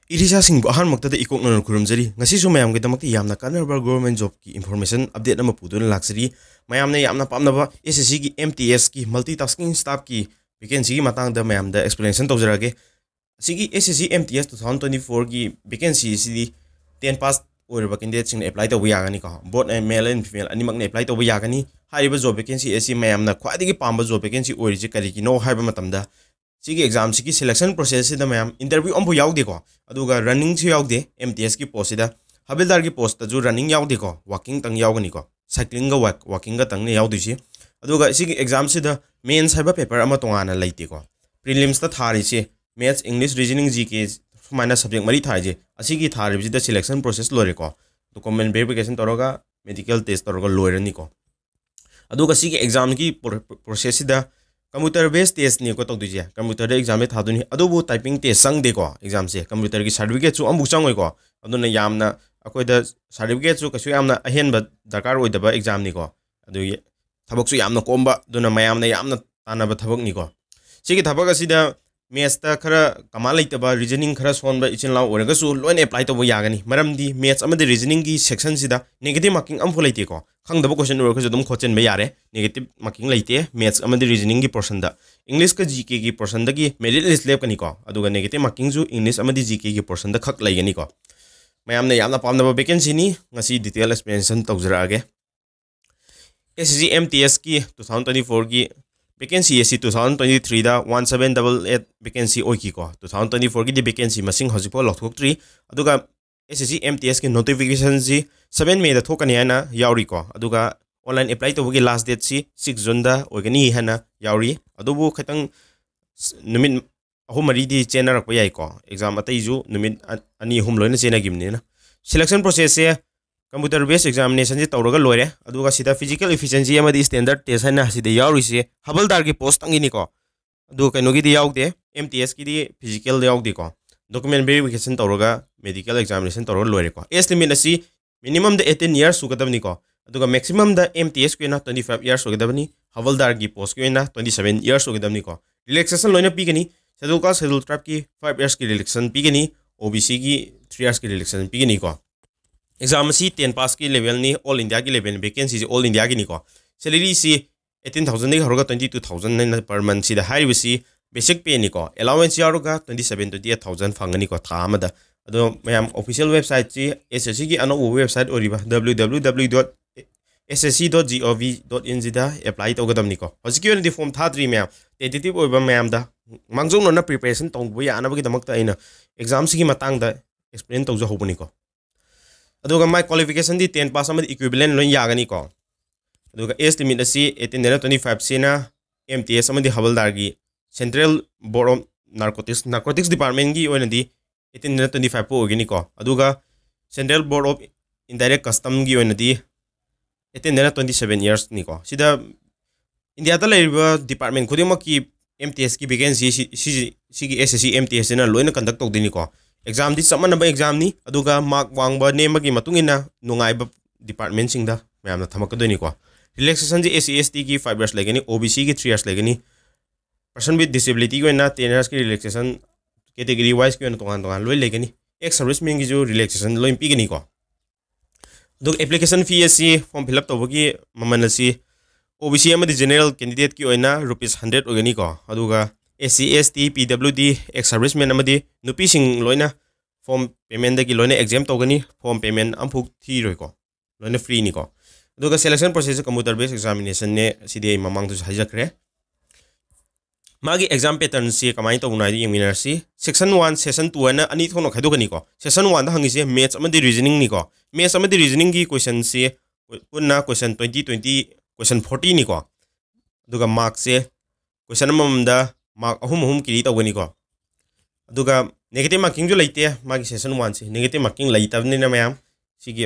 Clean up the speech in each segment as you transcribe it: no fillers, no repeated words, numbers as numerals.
Irisa Singh ahan maktada ikok na kurumjari ngasi su mayam gidamakti yamna kanarbar government job ki information update na mapuduna laksari mayam na yamna pamnaba SSC ki MTS ki multitasking staff ki vacancy ki matang da mayam da explanation tawjarage sigi SSC MTS 2024 ki vacancy sidi 10 pass oirba candidate sing apply tawba yagani ka both male and female animak na apply tawba yagani hariba job vacancy esi mayam na khwadi ki pamba job vacancy oirije kari ki no haiba matamda sigi exam sigi selection process sida mayam interview ambu yaudi ko aduga running chu yaudi MTS ki post sida habildar ki post ta ju running yaudi ko walking tang yaugani ko cycling ga walking ga tang ne yaudi si aduga sigi exam sida mains haiba paper ama tongana leite ko prelims ta thari si maths english reasoning gk sumaina subject mari thai je asigi thari sida selection process lore ko document verification toroga medical test toroga loirani ko aduga sigi exam ki process sida computer based test ni ko tok dije computer de exam tha duni adubu typing test sang de ko exam se computer ki certificate chu ambu chang oi ko aduna yamna akoi da certificate chu kasu yamna ahen ba dakar oi daba exam ni ko adu thabak chu yamna komba duna mayam na yamna tanaba thabak ni ko sigi thabak asida maths ta khara kamal leitaba reasoning khara sonba ichin law oraga su loin apply to yagani maramdi maths amadi reasoning gi section sida negative marking am fulai te ko khangdaba question ro khajum khochen be yare negative marking leite maths amadi reasoning gi portion da english ka gk gi portion da gi merit list lep kani ko aduga negative marking ju english amadi gk gi portion da khak laigani ko mayam na yamna pamna vacancy ni ngasi detail explanation tawjara age SSC MTS ki 2024 gi vacancy esi 2023 da 1788 vacancy oiki ko 2024 ki di vacancy masing hosipo lokthok3 aduga SSC MTS ki notification ji 7 May da thokani hana yauri ko aduga online apply to gi last date si 6 June da ogani hana yauri adubu khatang numit ahumari di chena rak yai ko exam atai ju numit ani hum loina chena gimni na selection process se computer based examination ji tawraga loire aduga sida physical efficiency amadi standard test hana sida yauri se habaldar ki post angini ko adu kaino gi di yaugde MTS ki di physical yaugde ko document verification tawraga medical examination tawraga loire ko age limit asi minimum da 18 years sugadabni ko aduga maximum da MTS ko na 25 years sugadabni habaldar ki post ko na 27 years sugadabni ko relaxation loina pigani schedule ka schedule tribe ki 5 years ki relaxation pigani OBC ki 3 years ki relaxation pigani ko exam si 10 pass ki level ni all india ki level vacancy si all india ki ni ko salary si 18000 ni haroga 22000 per month si da high si basic pay ni ko allowance yaroga 28000 fangani ko tha amada ado mayam official website si SSC ki ano website oriba www.ssc.gov.in da apply togadam ni ko hosiki on di form tha 3 mayam tentative oiba mayam da mangjong no na preparation tongbu ya anabagi damak ta ina exam si ki matang da explain tawja hobuni ko aduga my qualification di 10 pass amadi equivalent loin yagani ko aduga age limit asi 18-25 sina MTS amadi habaldar gi central board of narcotics department gi oina di 18-25 po ogini ko aduga central board of indirect custom gi oina di 18-27 years ni ko sida india ta leiba department khudima ki MTS ki vacancy si SSC MTS na loina conduct tawdini ko exam di samana ba exam ni aduga mark wangba name gi matungina nungai ba department sing da mayamna thamakadoni ko relaxation ji SC/ST ki 5 years legani OBC ki 3 years legani person with disability ko na 10 years ki relaxation category wise ko na tongan loi legani ex serviceman gi jo relaxation loi pigani ko dog application fee si form fill up tawgi mamana si OBC amadi general candidate ki oina ₹100 ogani ko aduga SC/ST PWD ex serviceman amadi nupi sing loina form payment dagi loina exam togani form payment amphuk thi roi ko loina free ni ko aduga selection process computer based examination ne cdi mamang tu hajakre magi exam pattern si kamai to unai yengminar si section 1 session 2 na ani thono khaidogani ko session 1 da hangi se maths amadi reasoning ni ko maths amadi reasoning gi question si punna question 2020 question 40 ni ko aduga mark se question amamda mark ahum kiri tawgani ko aduga negative marking ju leite magi session 1 se negative marking leitabni na mayam sigi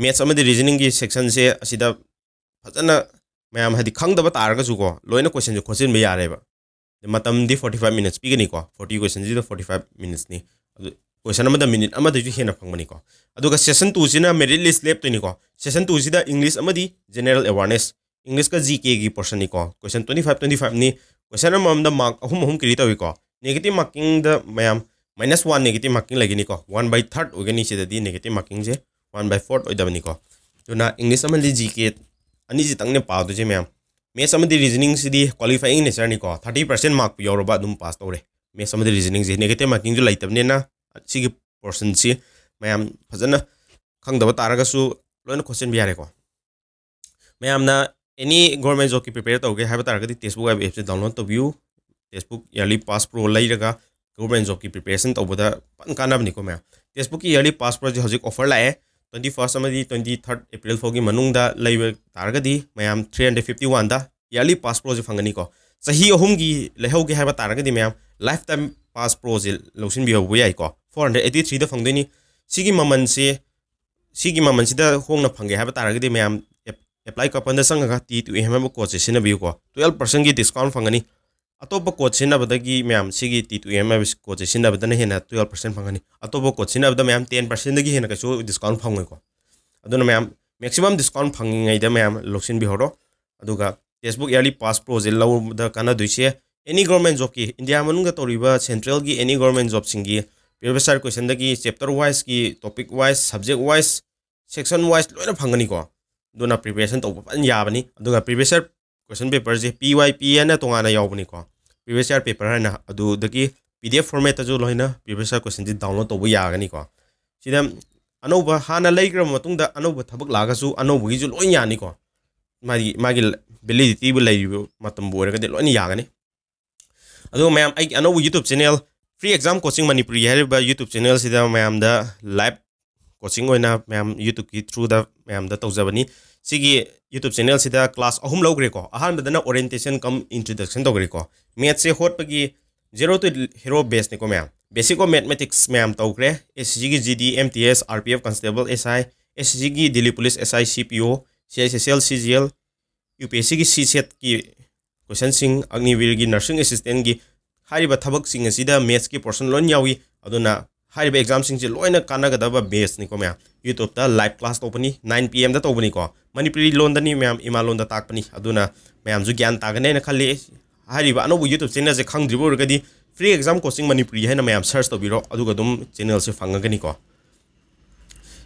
maths amadi reasoning gi section se asida fajana mayam hadi khangdaba targa ju ko loina question ju question be yare ba matam di 45 minutes pigani ko 40 questions di 45 minutes ni question amada minute amada ju hena phangmani ko aduga session 2 sina merit list lep to ni ko session 2 sida english amadi general awareness english ka gk gi portion ni ko question 25 ni question amam da mark ahum kiri tawi ko negative marking da mayam -1 negative marking lagi ni ko 1/3 ogani sidadi negative marking je 1/4 oidabani ko tuna English amali GK ani ji tangne pa do je myam maths amadi reasoning sidi qualifying nature ni ko 30% mark yoroba dum pass tore maths amadi reasoning je negative marking ju laitabne na sigi portion si myam fajana khangdaba taraga su loina question bi yare ko myam na any government job ki prepare tawge haba taraga di textbook app se download tobiyu textbook yearly pass pro lairaga government job ki preparation tawbada pan kanabni ko myam textbook ki yearly pass pro je hojik offer lae 21st amadi 23rd April fogi manungda laiba taragadi mayam 351 da yearly pass pro je fangani ko sahi ahum gi lehauge haba taragadi mayam lifetime pass pro je losin bi hobu yai ko 483 da fangdeni sigi maman si da hongna phange haba taragadi mayam apply ka panda sanga ti tu ehma ko che sinabi ko 12% gi discount fangani atopa coach sinabadagi mayam sigi T2M coach sinabadana hena 12% fangani atopa coach sinabada mayam 10% dagi hena kaso discount phangoi ko aduna mayam maximum discount phangai da mayam loksin bi horo aduga textbook yearly pass pro je law da kana duise any government job ki India manunga toriba central gi any government job singi previous year question dagi chapter wise ki topic wise subject wise section wise loina phangani ko duna preparation to pan yabani aduga previous year question paper je PYP na tongana yawbani ko previous year paper na adu dagi PDF format ju loina previous year question di download to bu yagani ko sida anouba hana laikra matungda anouba thabak laga su anouba gi ju loin yani ko magi validity bu lai matam bu raga de loin yagani adu mayam ai anouba YouTube channel free exam coaching manipuri hariba YouTube channel sida mayam da live coaching oina mayam YouTube ki through da mayam da tawjabani sigi YouTube channel sida class ahum logre ko ahan badana orientation come introduction togre ko math se hot pagi 0 to hero base ni ko mayam basic of mathematics mayam togre SSC gi GD MTS RPF constable SI SSC gi Delhi police SI CPO CSAT CGL UPSC gi CSAT ki question sing agnivir gi nursing assistant gi hariba thabak sing asida maths ki portion lon yawi aduna hariba exam sing je loina kanagadaba base ni ko mayam YouTube ta live class topani 9 PM da topani ko manipuri lon da ni mayam ima lon da takpani aduna mayam ju gyan tagane na khali hariba anobu YouTube channel je khangdribo rgadi free exam coaching manipuri haina mayam search to biro aduga dum channel se fangagani ko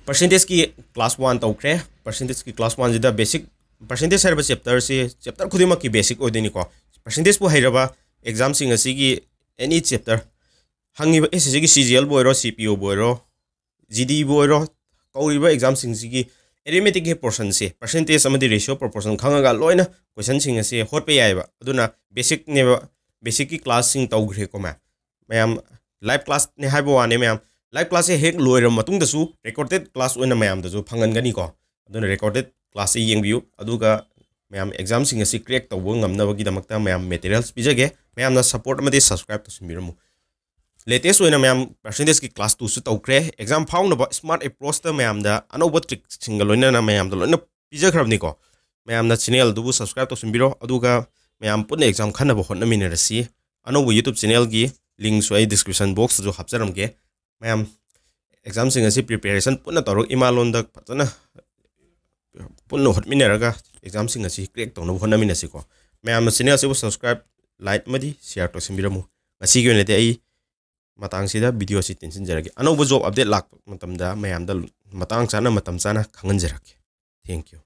percentage ki class 1 tokre percentage ki class 1 jida basic percentage harba chapter khudima ki basic odeni ko percentage bu hairaba exam sing asigi any chapter hangi SSC ki CGL boiro CPO boiro GD boiro kauriba exam sing sigi arithmetic ki portion se percentage amadi ratio proportion khangaga loina question sing ase hotpe yaiba aduna basic ne basic ki class sing tawgre ko mayam live class ne haibo wane mayam live class se hek loiram matung da su recorded class oina mayam da ju phangan gani ko aduna recorded class e yengbiu aduga mayam exam sing ase crack tawbo ngamna bagi damakta mayam materials bijage mayam na support amadi subscribe to simirumu latest oina mayam percentage ki class 2 su tawkre exam found ba smart approach ta mayam da anoba trick single loina na mayam da loina pijakrabni ko mayam na channel dubu subscribe to simbiro aduga mayam pun exam khana ba honna minerasi anoba YouTube channel gi link so ai description box jo hapcharam ge mayam exam sing asi preparation punna torok imalon da patana punno hot mineraga exam sing asi crack to no honna minasi ko mayam na channel se subscribe like madi share to simbiramu ngasi gi ne te ai matang sida video si tension jarage anoba job update lak matam da mayam da matang chana matam chana khangan jarake thank you